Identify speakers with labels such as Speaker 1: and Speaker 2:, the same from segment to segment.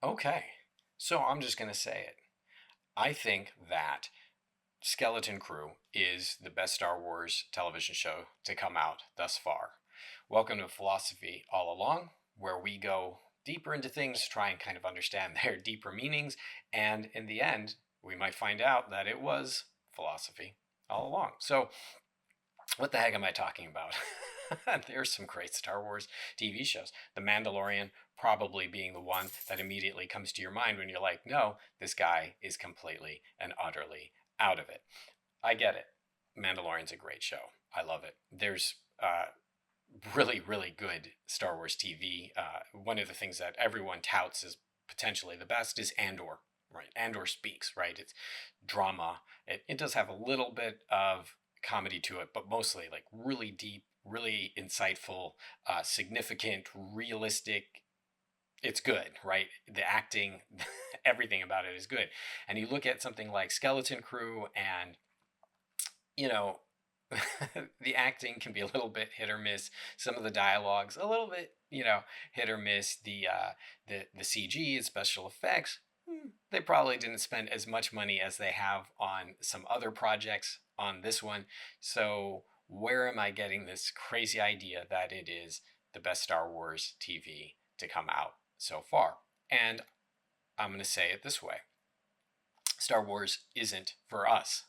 Speaker 1: Okay. So I'm just going to say it. I think that Skeleton Crew is the best Star Wars television show to come out thus far. Welcome to Philosophy All Along, where we go deeper into things, try and kind of understand their deeper meanings, and in the end, we might find out that it was philosophy all along. So, what the heck am I talking about? There's some great Star Wars TV shows. The Mandalorian probably being the one that immediately comes to your mind when you're like, no, this guy is completely and utterly out of it. I get it. Mandalorian's a great show. I love it. There's really, really good Star Wars TV. One of the things that everyone touts as potentially the best is Andor. Right, Andor speaks. Right, it's drama. It does have a little bit of comedy to it, but mostly like really deep, really insightful, significant, realistic. It's good, right? The acting, everything about it is good. And you look at something like Skeleton Crew, and you know, the acting can be a little bit hit or miss. Some of the dialogues a little bit, hit or miss. The CG and special effects, they probably didn't spend as much money as they have on some other projects on this one. So where am I getting this crazy idea that it is the best Star Wars TV to come out so far? And I'm going to say it this way. Star Wars isn't for us.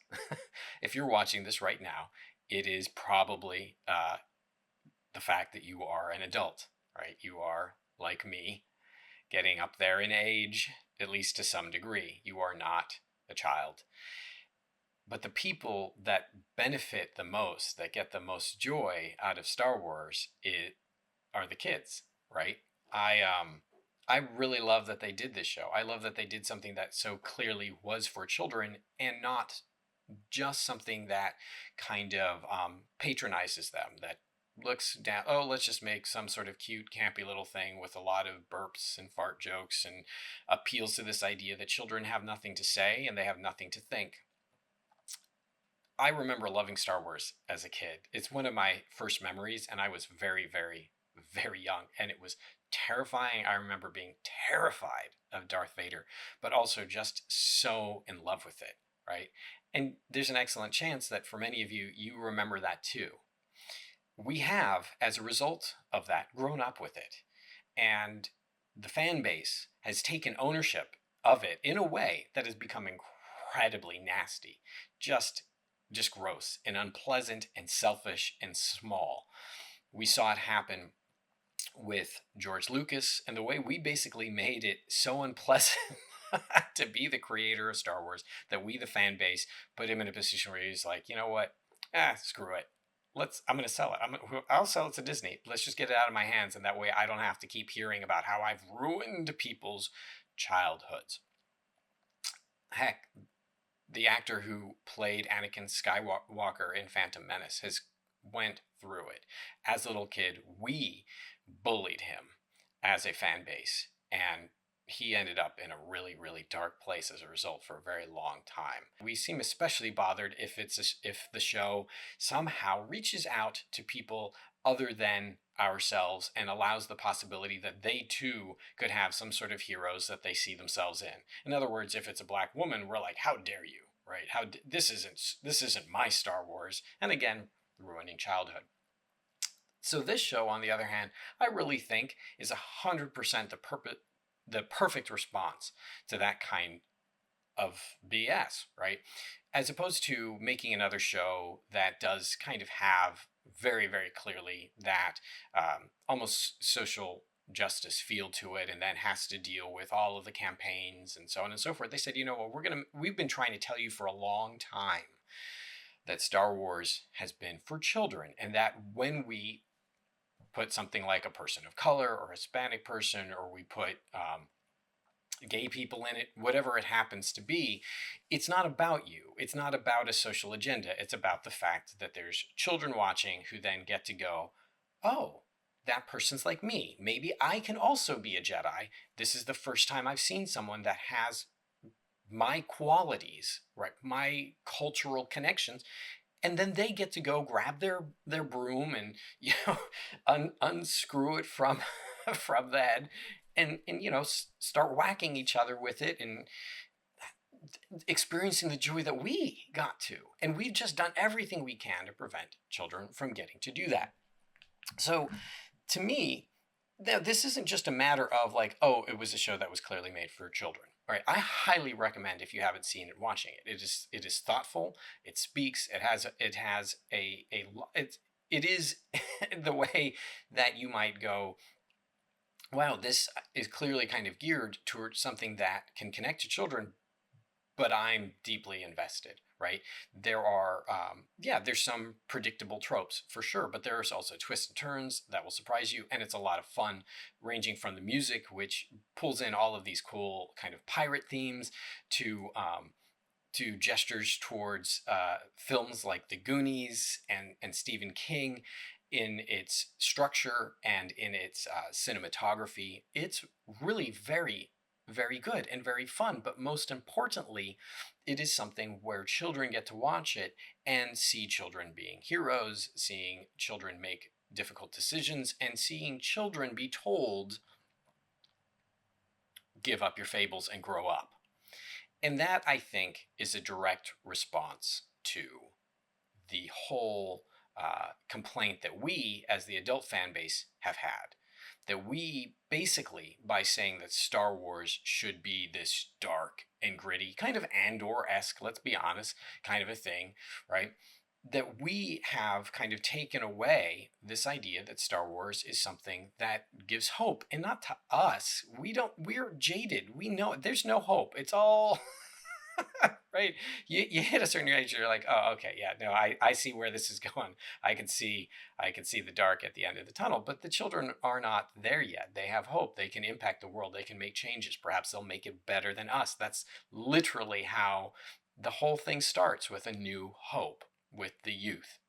Speaker 1: If you're watching this right now, it is probably the fact that you are an adult, right? You are like me, getting up there in age, at least to some degree. You are not a child. But the people that benefit the most, that get the most joy out of Star Wars, are the kids, right? I really love that they did this show. I love that they did something that so clearly was for children and not just something that kind of patronizes them, that looks down, oh, let's just make some sort of cute, campy little thing with a lot of burps and fart jokes, and appeals to this idea that children have nothing to say and they have nothing to think. I remember loving Star Wars as a kid. It's one of my first memories, and I was very, very, very young, and it was terrifying. I remember being terrified of Darth Vader, but also just so in love with it, right? And there's an excellent chance that for many of you, you remember that too. We have, as a result of that, grown up with it. And the fan base has taken ownership of it in a way that has become incredibly nasty. Just just gross and unpleasant and selfish and small. We saw it happen with George Lucas, and the way we basically made it so unpleasant to be the creator of Star Wars that we, the fan base, put him in a position where he's like, you know what? Screw it. I'm going to sell it. I'll sell it to Disney. Let's just get it out of my hands, and that way I don't have to keep hearing about how I've ruined people's childhoods. Heck, the actor who played Anakin Skywalker in Phantom Menace has went through it. As a little kid, we bullied him as a fan base, and he ended up in a really, really dark place as a result for a very long time. We seem especially bothered if the show somehow reaches out to people other than ourselves and allows the possibility that they too could have some sort of heroes that they see themselves in. In other words, if it's a black woman, we're like, how dare you, right? This isn't my Star Wars. And again, ruining childhood. So this show, on the other hand, I really think is 100% the perfect response to that kind of BS, right? As opposed to making another show that does kind of have very, very clearly that almost social justice feel to it, and then has to deal with all of the campaigns and so on and so forth. They said, you know what, we've been trying to tell you for a long time that Star Wars has been for children, and that when we put something like a person of color or Hispanic person, or we put gay people in it, whatever it happens to be, it's not about you. It's not about a social agenda. It's about the fact that there's children watching who then get to go, oh, that person's like me. Maybe I can also be a Jedi. This is the first time I've seen someone that has my qualities, right? My cultural connections. And then they get to go grab their broom and unscrew it from from the head and start whacking each other with it and experiencing the joy that we got to. And we've just done everything we can to prevent children from getting to do that. So to me, this isn't just a matter of like, oh, it was a show that was clearly made for children. All right, I highly recommend, if you haven't seen it, watching it. It is thoughtful. It speaks. It has it is the way that you might go, wow, this is clearly kind of geared towards something that can connect to children, but I'm deeply invested, right? There's some predictable tropes for sure, but there's also twists and turns that will surprise you, and it's a lot of fun, ranging from the music, which pulls in all of these cool kind of pirate themes, to gestures towards films like The Goonies and Stephen King in its structure and in its cinematography. It's really very, very good and very fun. But most importantly, it is something where children get to watch it and see children being heroes, seeing children make difficult decisions, and seeing children be told, give up your fables and grow up. And that, I think, is a direct response to the whole complaint that we, as the adult fan base, have had. That we basically, by saying that Star Wars should be this dark and gritty, kind of Andor-esque, let's be honest, kind of a thing, right? That we have kind of taken away this idea that Star Wars is something that gives hope, and not to us. We're jaded. We know there's no hope. It's all right. You hit a certain age, you're like, oh, okay, yeah, no, I see where this is going. I can see the dark at the end of the tunnel. But the children are not there yet. They have hope. They can impact the world. They can make changes. Perhaps they'll make it better than us. That's literally how the whole thing starts, with a new hope with the youth.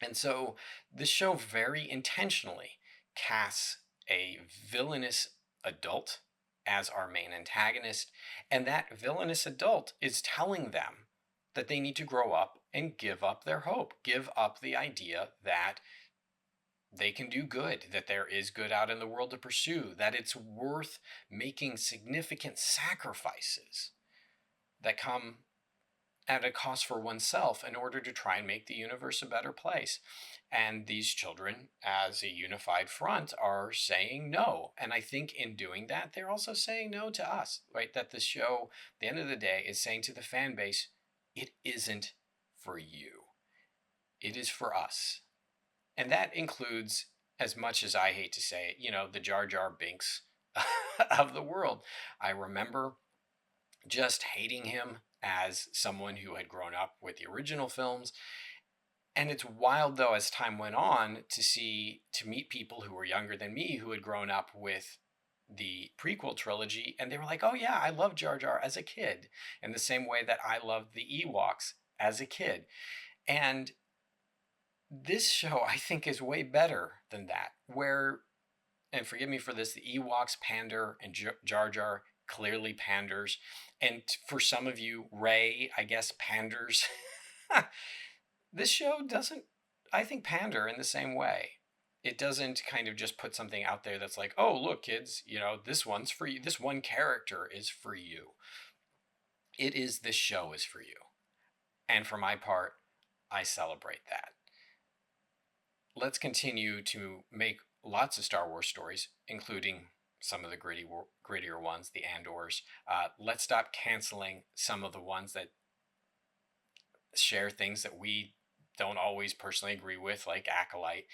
Speaker 1: And so this show very intentionally casts a villainous adult as our main antagonist, and that villainous adult is telling them that they need to grow up and give up their hope, give up the idea that they can do good, that there is good out in the world to pursue, that it's worth making significant sacrifices that come at a cost for oneself in order to try and make the universe a better place. And these children, as a unified front, are saying no. And I think in doing that, they're also saying no to us, right? That the show, at the end of the day, is saying to the fan base, it isn't for you. It is for us. And that includes, as much as I hate to say it, the Jar Jar Binks of the world. I remember just hating him as someone who had grown up with the original films. And it's wild, though, as time went on, to meet people who were younger than me who had grown up with the prequel trilogy, and they were like, oh yeah, I loved Jar Jar as a kid, in the same way that I loved the Ewoks as a kid. And this show, I think, is way better than that, where, and forgive me for this, the Ewoks pander, and Jar Jar clearly panders, and for some of you, Rey, I guess, panders. This show doesn't, I think, pander in the same way. It doesn't kind of just put something out there that's like, oh, look, kids, this one's for you. This one character is for you. It is, this show is for you. And for my part, I celebrate that. Let's continue to make lots of Star Wars stories, including some of the grittier ones, the Andors. Let's stop canceling some of the ones that share things that we don't always personally agree with, like Acolyte.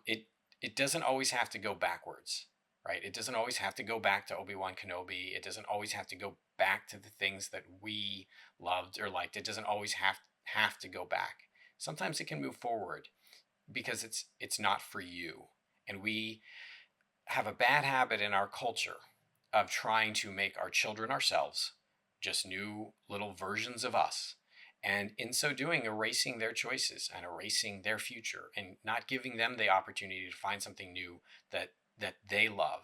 Speaker 1: It doesn't always have to go backwards, right? It doesn't always have to go back to Obi-Wan Kenobi. It doesn't always have to go back to the things that we loved or liked. It doesn't always have to go back. Sometimes it can move forward because it's not for you. And we have a bad habit in our culture of trying to make our children ourselves, just new little versions of us. And in so doing, erasing their choices and erasing their future, and not giving them the opportunity to find something new that they love.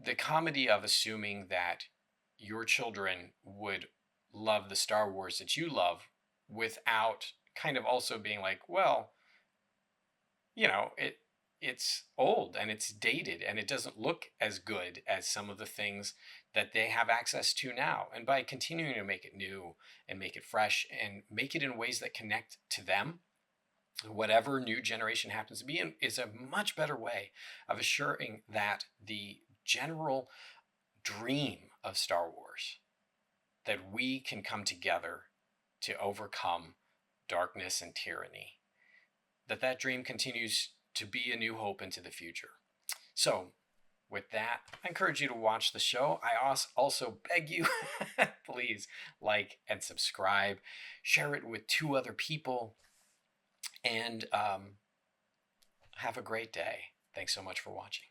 Speaker 1: The comedy of assuming that your children would love the Star Wars that you love, without kind of also being like, well, it's old and it's dated and it doesn't look as good as some of the things that they have access to now. And by continuing to make it new and make it fresh and make it in ways that connect to them, whatever new generation happens to be in, is a much better way of assuring that the general dream of Star Wars, that we can come together to overcome darkness and tyranny, that dream continues to be a new hope into the future. So with that, I encourage you to watch the show. I also beg you, please like and subscribe, share it with 2 other people, and have a great day. Thanks so much for watching.